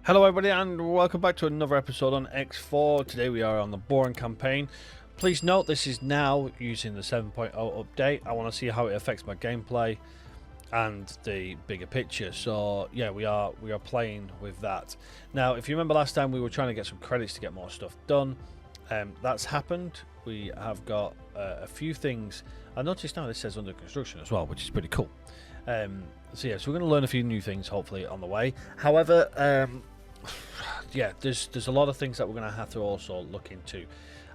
Hello everybody and welcome back to another episode on X4. Today we are on the Boron campaign. Please note this is now using the 7.0 update. I want to see how it affects my gameplay and the bigger picture. So yeah, we are playing with that. Now if you remember last time we were trying to get some credits to get more stuff done. That's happened. We have got a few things. I noticed now this says under construction as well, which is pretty cool. So yeah, so we're going to learn a few new things hopefully on the way. However, yeah, there's a lot of things that we're going to have to also look into,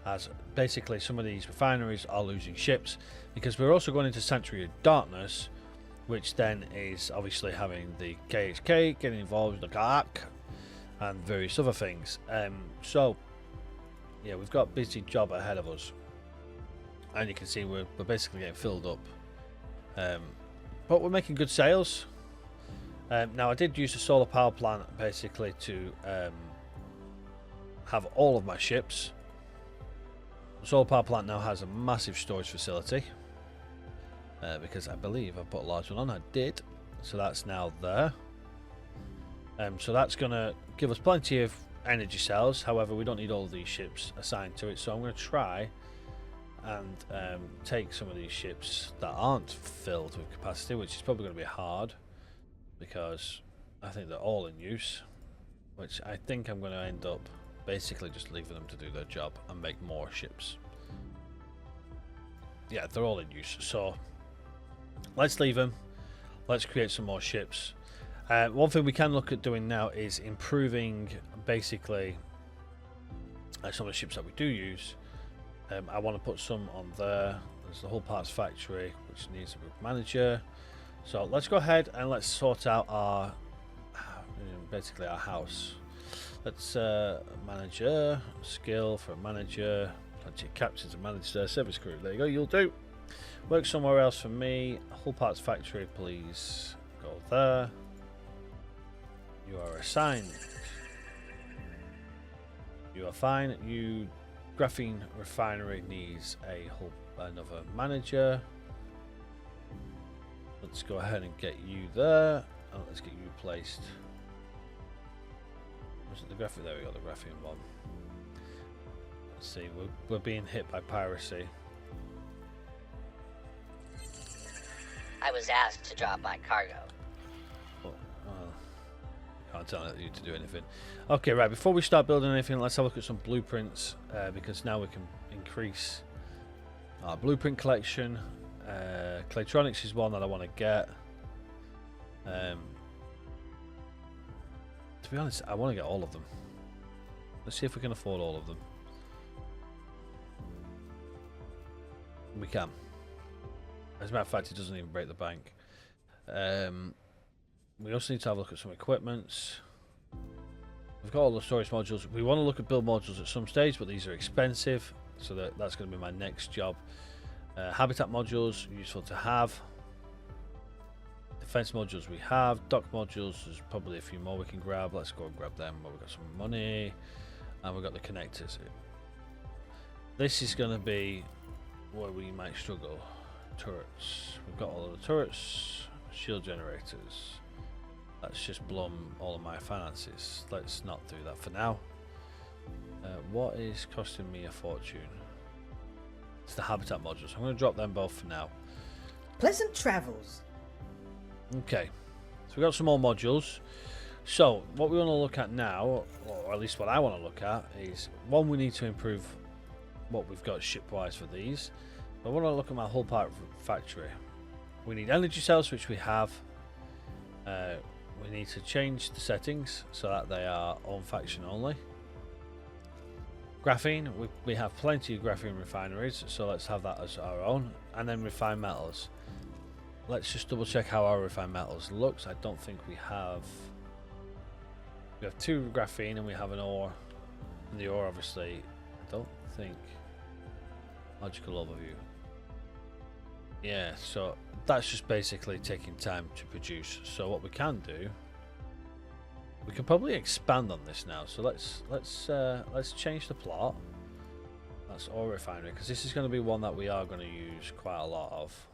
as basically some of these refineries are losing ships because we're also going into Sanctuary of Darkness, which then is obviously having the KHK getting involved, the GAC, and various other things. So yeah, we've got a busy job ahead of us, and you can see we're basically getting filled up, but we're making good sales. Now I did use the solar power plant basically to have all of my ships. The solar power plant now has a massive storage facility because I believe I put a large one on. I did, so that's now there. So that's going to give us plenty of energy cells. However, we don't need all of these ships assigned to it, so I'm going to try and take some of these ships that aren't filled with capacity, which is probably going to be hard because I think they're all in use, which I think I'm going to end up basically just leaving them to do their job and make more ships. Yeah, they're all in use, so let's leave them. Let's create some more ships. One thing we can look at doing now is improving basically some of the ships that we do use. I want to put some on there. There's the whole parts factory, which needs a group manager. So let's go ahead and let's sort out our basically our house. Let's manager, skill for a manager, plenty of captains and manager, service crew. There you go, you'll do. Work somewhere else for me. Whole parts factory, please go there. You are assigned. You are fine. You graphene refinery needs another manager. Let's go ahead and get you there. Oh, let's get you placed. Was it the graphene? There we go, the graphene one. Let's see, we're being hit by piracy. I was asked to drop my cargo. Oh, can't tell you to do anything. Okay, right, before we start building anything, let's have a look at some blueprints, because now we can increase our blueprint collection. Claytronics is one that I want to get. To be honest, I want to get all of them. Let's see if we can afford all of them. We can. As a matter of fact, it doesn't even break the bank. We also need to have a look at some equipments. We've got all the storage modules. We want to look at build modules at some stage, but these are expensive, so that's going to be my next job. Habitat modules, useful to have. Defense modules we have. Dock modules, there's probably a few more we can grab. Let's go and grab them while we've got some money. And we've got the connectors. This is going to be where we might struggle. Turrets. We've got all of the turrets. Shield generators. Let's just blow all of my finances. Let's not do that for now. What is costing me a fortune? It's the habitat modules. I'm going to drop them both for now. Pleasant travels. Okay, so we've got some more modules. So what we want to look at now, or at least what I want to look at, is one, we need to improve what we've got ship-wise for these. I want to look at my whole part factory. We need energy cells, which we have. We need to change the settings so that they are on faction only. Graphene, we have plenty of graphene refineries, so let's have that as our own. And then refined metals. Let's just double check how our refined metals looks. I don't think we have. We have 2 graphene and we have an ore. And the ore, obviously, I don't think. Logical overview. Yeah, so that's just basically taking time to produce. So what we can do, we can probably expand on this now. So let's change the plot. That's ore refinery, because this is going to be one that we are going to use quite a lot of.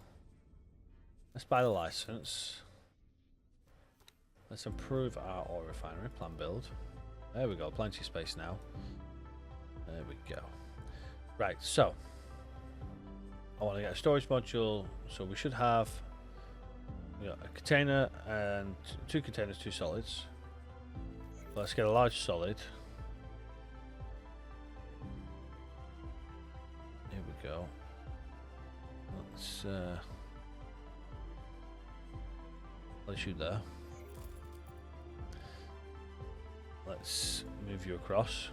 Let's buy the license. Let's improve our ore refinery plan build. There we go, plenty of space now. There we go. Right, so I want to get a storage module, so we should have a container and 2 containers, 2 solids. Let's get a large solid. Here we go. Let's shoot there. Let's move you across.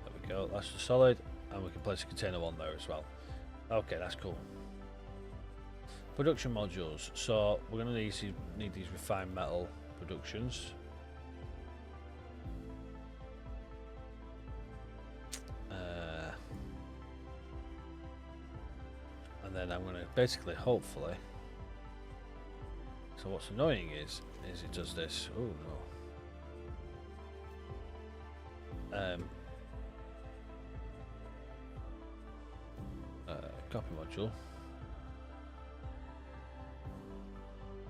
There we go, that's the solid, and we can place a container one there as well. Okay, that's cool. Production modules. So we're going to need these refined metal productions. And then I'm going to basically, hopefully. So what's annoying is it does this. Oh no. Copy module.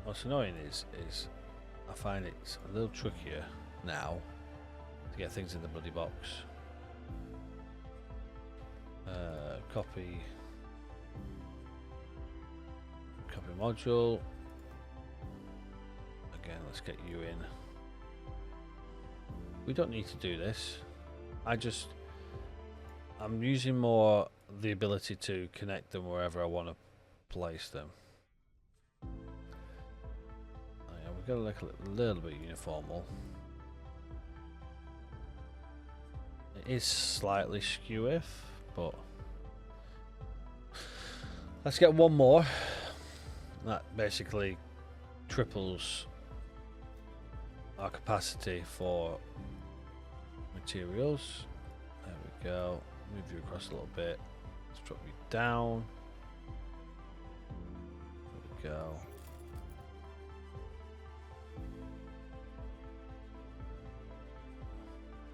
What's annoying is I find it's a little trickier now to get things in the bloody box. Copy module. Again, let's get you in. We don't need to do this. I'm using more the ability to connect them wherever I want to place them. We've got to look a little bit uniformal. It is slightly skew-if, but let's get one more. That basically triples our capacity for materials. There we go. Move you across a little bit. Let's drop you down. There we go.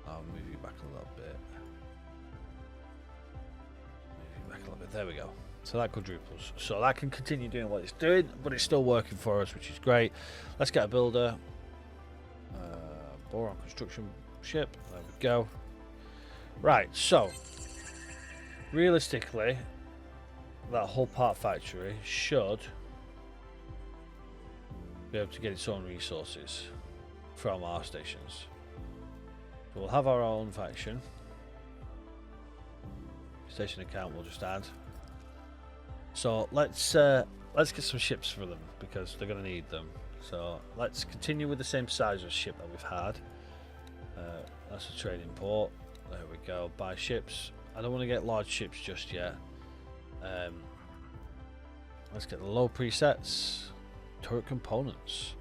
I'll move you back a little bit. Move you back a little bit. There we go. So that quadruples. So that can continue doing what it's doing, but it's still working for us, which is great. Let's get a builder. Boron construction ship. There we go. Right, so realistically, that whole part factory should be able to get its own resources from our stations. So we'll have our own faction. Station account we'll just add. So let's get some ships for them because they're going to need them. So let's continue with the same size of ship that we've had. That's a trading port. There we go. Buy ships. I don't want to get large ships just yet. Let's get the low presets. Turret components.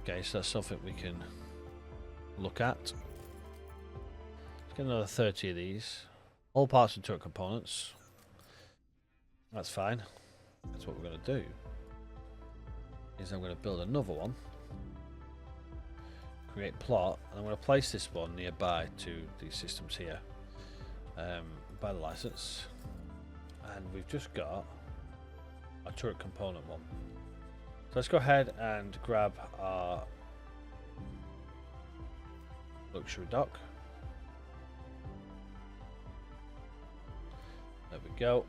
Okay, so that's something we can look at. Let's get another 30 of these. All parts and turret components. That's fine. That's what we're going to do. Is I'm going to build another one. Create plot, and I'm going to place this one nearby to these systems here. Buy the license, and we've just got a turret component one. So let's go ahead and grab our luxury dock. There we go.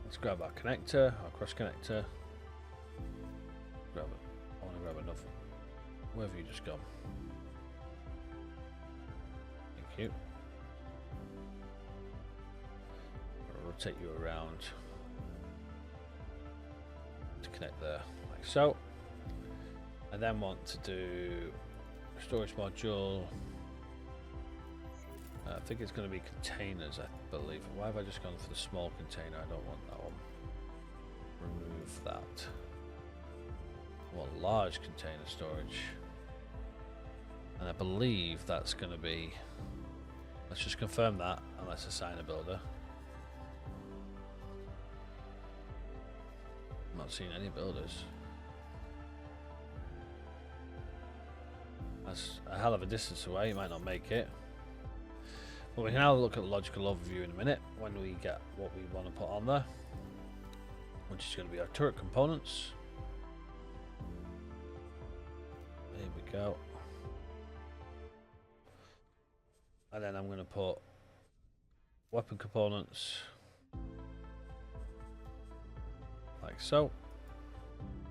Let's grab our connector, our cross connector. Grab it. I want to grab another. Where have you just gone? Thank you. I'll rotate you around to connect there, like so. I then want to do storage module. I think it's going to be containers, I believe. Why have I just gone for the small container? I don't want that one. Remove that. I want large container storage. And I believe that's going to be... Let's just confirm that and let's assign a builder. I'm not seeing any builders. That's a hell of a distance away, you might not make it. But we can have a look at the logical overview in a minute when we get what we want to put on there, which is going to be our turret components. Here we go. And then I'm going to put weapon components like so.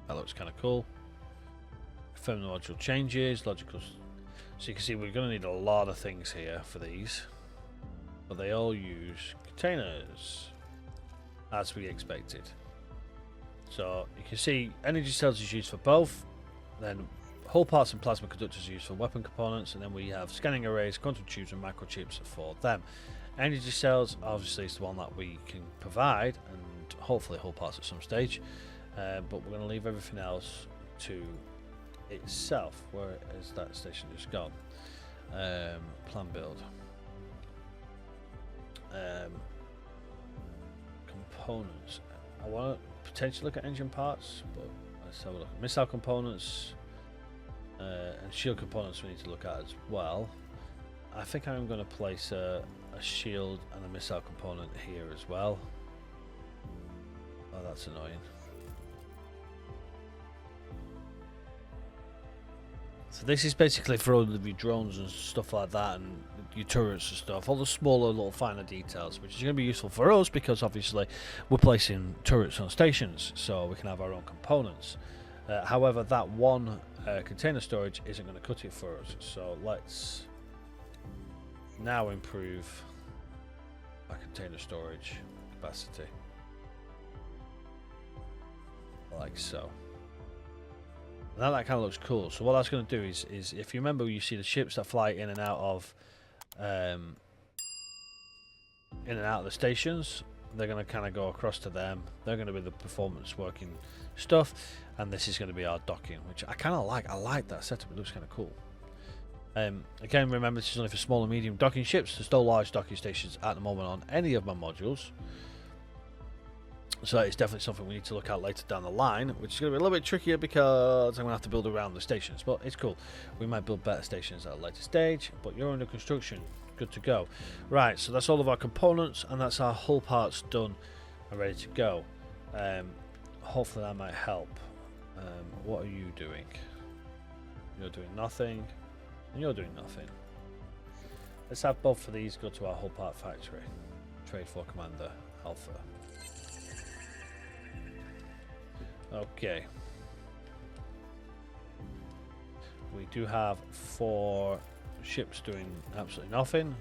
That looks kind of cool. Confirm the module changes, logical. So you can see we're going to need a lot of things here for these, but they all use containers as we expected. So you can see energy cells is used for both, then whole parts and plasma conductors are used for weapon components, and then we have scanning arrays, quantum tubes and microchips for them. Energy cells obviously is the one that we can provide, and hopefully whole parts at some stage, but we're going to leave everything else to itself. Where is that station just gone? Plan build. Components. I want to potentially look at engine parts, but let's have a look. Missile components and shield components we need to look at as well. I think I'm going to place a shield and a missile component here as well. Oh, that's annoying. So this is basically for all of your drones and stuff like that, and your turrets and stuff, all the smaller little finer details, which is going to be useful for us because obviously we're placing turrets on stations so we can have our own components. However, that one container storage isn't going to cut it for us, so let's now improve our container storage capacity like so. Now that kind of looks cool. So what that's going to do is if you remember, you see the ships that fly in and out of the stations, they're going to kind of go across to them. They're going to be the performance working stuff, and this is going to be our docking, which I kind of like. I like that setup. It looks kind of cool. Again, remember this is only for small and medium docking ships. There's no large docking stations at the moment on any of my modules. So it's definitely something we need to look at later down the line, which is going to be a little bit trickier because I'm going to have to build around the stations. But it's cool. We might build better stations at a later stage, but you're under construction. Good to go. Right, so that's all of our components, and that's our hull parts done and ready to go. Hopefully that might help. What are you doing? You're doing nothing, and you're doing nothing. Let's have both of these go to our hull part factory. Trade for Commander Alpha. Okay. We do have 4 ships doing absolutely nothing.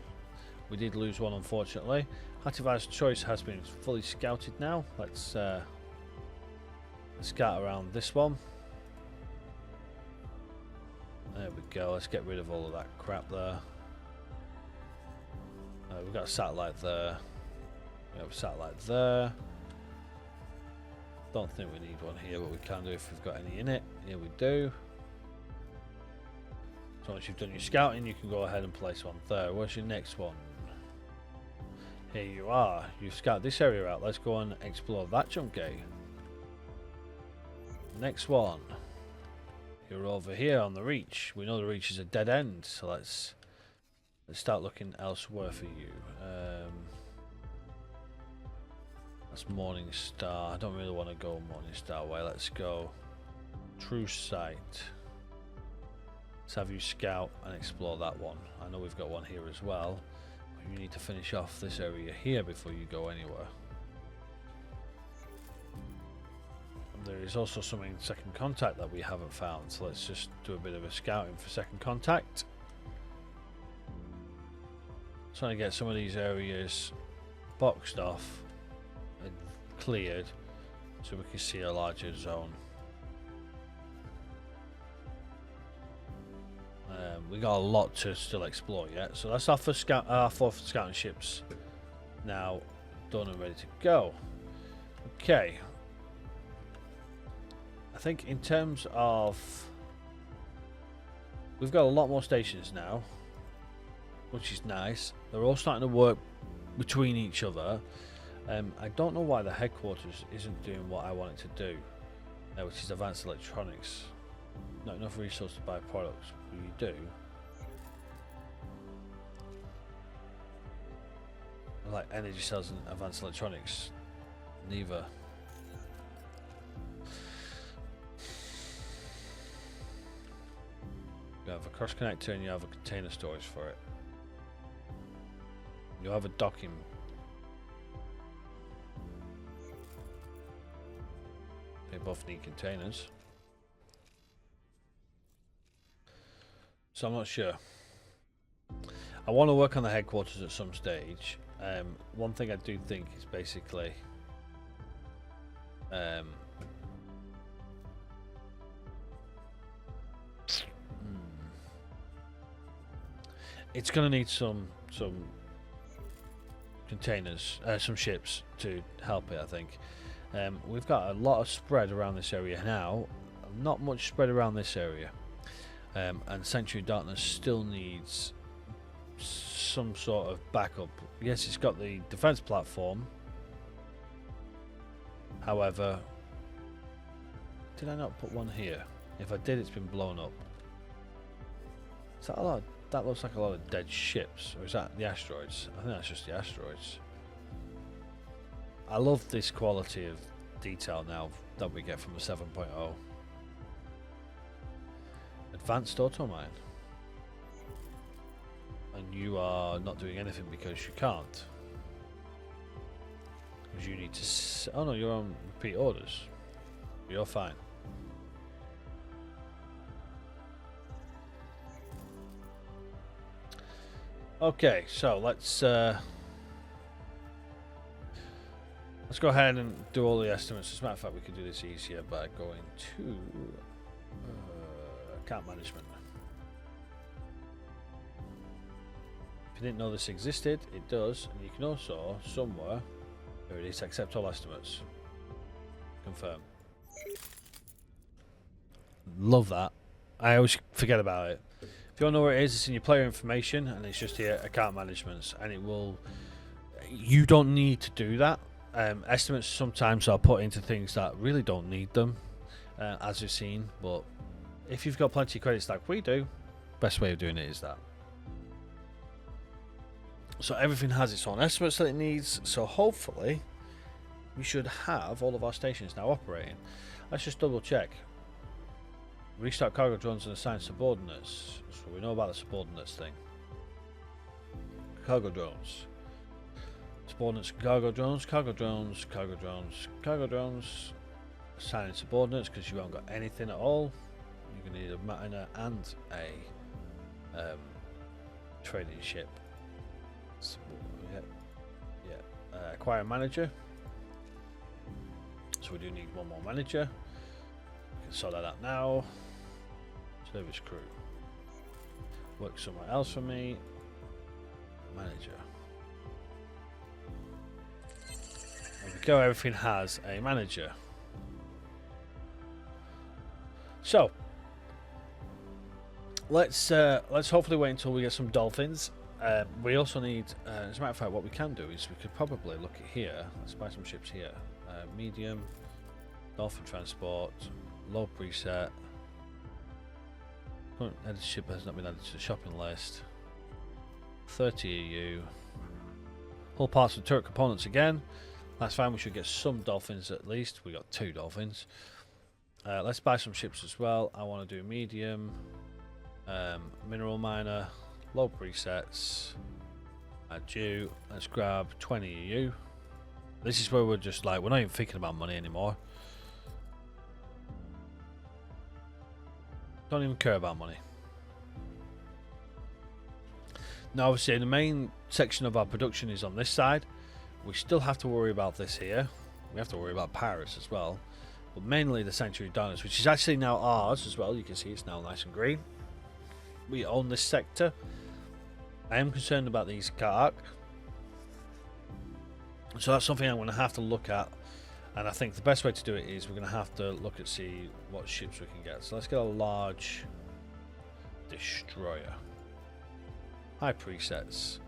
We did lose one, unfortunately. Hativar's choice has been fully scouted now. Let's scout around this one. There we go. Let's get rid of all of that crap there. We've got a satellite there. We have a satellite there. Don't think we need one here, but we can do if we've got any in it. Here we do. So once you've done your scouting, you can go ahead and place one there. Where's your next one? Here you are. You've scouted this area out. Let's go and explore that jump gate. Next one. You're over here on the reach. We know the reach is a dead end, so let's start looking elsewhere for you. That's Morning Star. I don't really want to go Morning Star way. Let's go True Sight. Let's have you scout and explore that one. I know we've got one here as well. You need to finish off this area here before you go anywhere. And there is also something in Second Contact that we haven't found, so let's just do a bit of a scouting for Second Contact. Trying to get some of these areas boxed off and cleared so we can see a larger zone. We got a lot to still explore yet, so that's our first our 4th scouting ships now done and ready to go. Okay, I think in terms of, we've got a lot more stations now, which is nice. They're all starting to work between each other. I don't know why the headquarters isn't doing what I want it to do, which is advanced electronics. Not enough resources to buy products. You do. Like energy cells and advanced electronics, neither. You have a cross connector and you have a container storage for it. You have a docking. They both need containers. So I'm not sure. I want to work on the headquarters at some stage. One thing I do think is basically it's going to need some containers, some ships to help it, I think. We've got a lot of spread around this area now. Not much spread around this area. And Sanctuary Darkness still needs some sort of backup. Yes, it's got the defense platform. However, did I not put one here? If I did, it's been blown up. Is that a lot? That looks like a lot of dead ships. Or is that the asteroids? I think that's just the asteroids. I love this quality of detail now that we get from the 7.0. Advanced auto mine. And you are not doing anything because you can't. Because you need to... Oh no, you're on repeat orders. You're fine. Okay, so let's go ahead and do all the estimates. As a matter of fact, we could do this easier by going to account management. If you didn't know this existed, it does, and you can also somewhere, there it is, accept all estimates. Confirm. Love that. I always forget about it. If you don't know where it is, it's in your player information, and it's just here, account management, and it will. You don't need to do that. Estimates sometimes are put into things that really don't need them, as we've seen. But if you've got plenty of credits like we do, best way of doing it is that. So everything has its own estimates that it needs. So hopefully, we should have all of our stations now operating. Let's just double check. Restart cargo drones and assign subordinates. So we know about the subordinates thing. Cargo drones. Subordinates, cargo drones, cargo drones, cargo drones, cargo drones. Assigning subordinates because you haven't got anything at all. You're going to need a miner and a trading ship. Acquire manager. So we do need one more manager. We can sort that out now. Service crew. Work somewhere else for me. Manager. There we go, everything has a manager. So let's hopefully wait until we get some dolphins. We also need, as a matter of fact, what we can do is we could probably look at here. Let's buy some ships here. Medium, dolphin transport, low preset. Current edited ship has not been added to the shopping list. 30 EU. Hull parts and turret components again. That's fine. We should get some dolphins at least. We got 2 dolphins. Let's buy some ships as well. I want to do medium, mineral miner. Low presets. Add you. Let's grab 20 EU. This is where we're just like, we're not even thinking about money anymore. Don't even care about money. Now obviously the main section of our production is on this side. We still have to worry about this here. We have to worry about pirates as well. But mainly the Sanctuary Darkness, which is actually now ours as well. You can see it's now nice and green. We own this sector. I am concerned about these Kark. So that's something I'm going to have to look at. And I think the best way to do it is we're going to have to look at see what ships we can get. So let's get a large destroyer. High presets.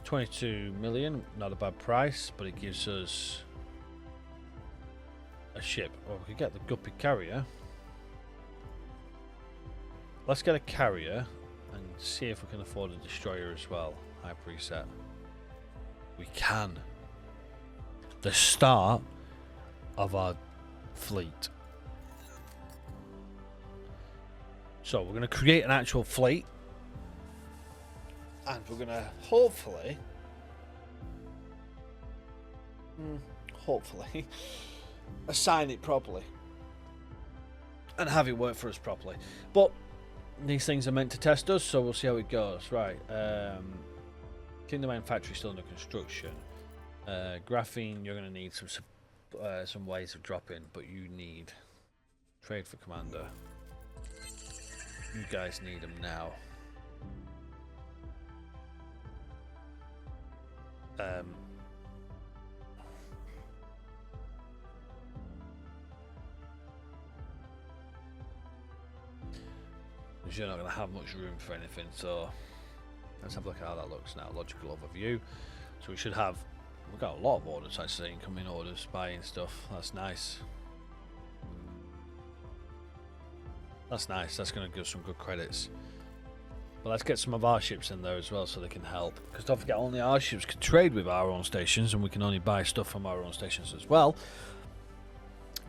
22 million, not a bad price, but it gives us a ship. Or we could get the Guppy carrier. Let's get a carrier and see if we can afford a destroyer as well. High preset. We can. The start of our fleet. So we're going to create an actual fleet, and we're going to hopefully assign it properly and have it work for us properly. But these things are meant to test us, so we'll see how it goes. Right, Kingdom Mine Factory still under construction. Graphene, you're going to need some ways of dropping, but you need trade for commander. You guys need them now. You're not going to have much room for anything, so let's have a look at how that looks now. Logical overview. So we've got a lot of orders actually, incoming orders, buying stuff. That's nice. That's nice. That's going to give some good credits. But let's get some of our ships in there as well so they can help. Because don't forget, only our ships can trade with our own stations, and we can only buy stuff from our own stations as well.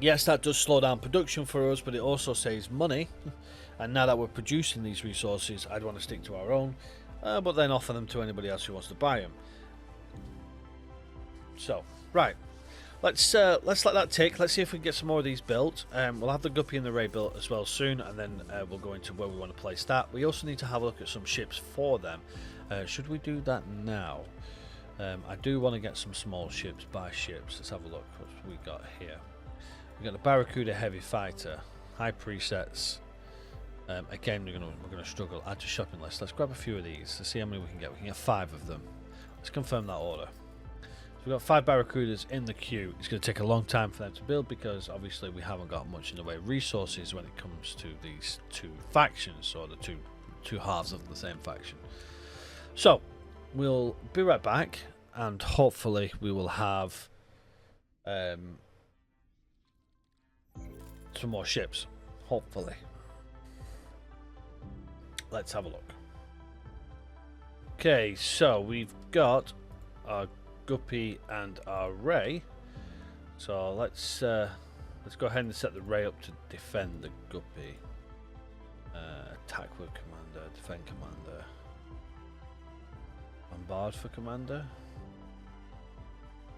Yes, that does slow down production for us, but it also saves money. And now that we're producing these resources, I'd want to stick to our own, but then offer them to anybody else who wants to buy them. So, right, let's let that tick. Let's see if we can get some more of these built. We'll have the Guppy and the Ray built as well soon, and then we'll go into where we want to place that. We also need to have a look at some ships for them. Should we do that now? I do want to get some small ships, buy ships. Let's have a look what we got here. We got the Barracuda Heavy Fighter, high presets. Again, we're gonna struggle. Add to shopping list. Let's grab a few of these to see how many we can get. We can get 5 of them. Let's confirm that order. So we've got 5 Barracudas in the queue. It's going to take a long time for them to build because obviously we haven't got much in the way of resources when it comes to these 2 factions, or the two halves of the same faction. So we'll be right back, and hopefully we will have some more ships. Hopefully. Let's have a look. Okay, so we've got our Guppy and our Ray. So let's go ahead and set the Ray up to defend the Guppy. Attack with commander, defend commander, bombard for commander.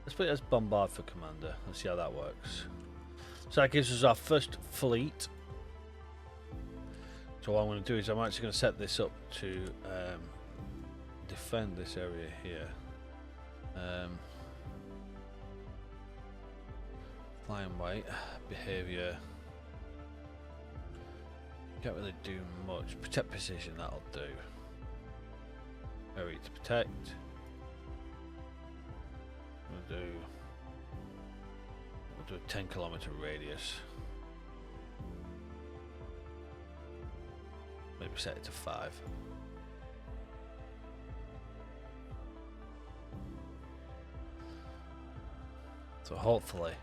Let's put it as bombard for commander. Let's see how that works. So that gives us our first fleet. So what I'm going to do is I'm actually going to set this up to defend this area here. Fly and wait, behaviour. Can't really do much. Protect precision, that'll do. Area to protect. We'll do a 10-kilometer radius. Maybe set it to 5. So hopefully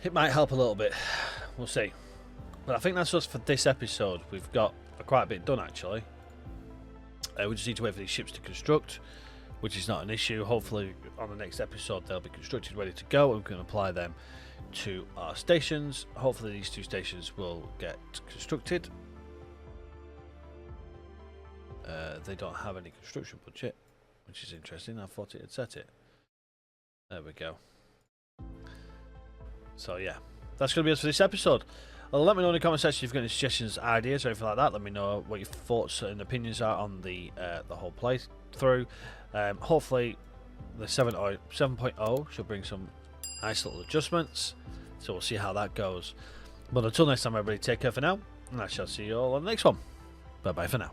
it might help a little bit. We'll see. But I think that's us for this episode. We've got quite a bit done actually. We just need to wait for these ships to construct, which is not an issue. Hopefully on the next episode they'll be constructed, ready to go, and we can apply them to our stations. Hopefully these 2 stations will get constructed. They don't have any construction budget, which is interesting. I thought it had set it. There we go. So yeah, that's going to be us for this episode. Let me know in the comment section if you've got any suggestions, ideas, or anything like that. Let me know what your thoughts and opinions are on the whole playthrough. Hopefully the 7.0 should bring some nice little adjustments, so we'll see how that goes. But until next time, everybody, take care for now, and I shall see you all on the next one. Bye bye for now.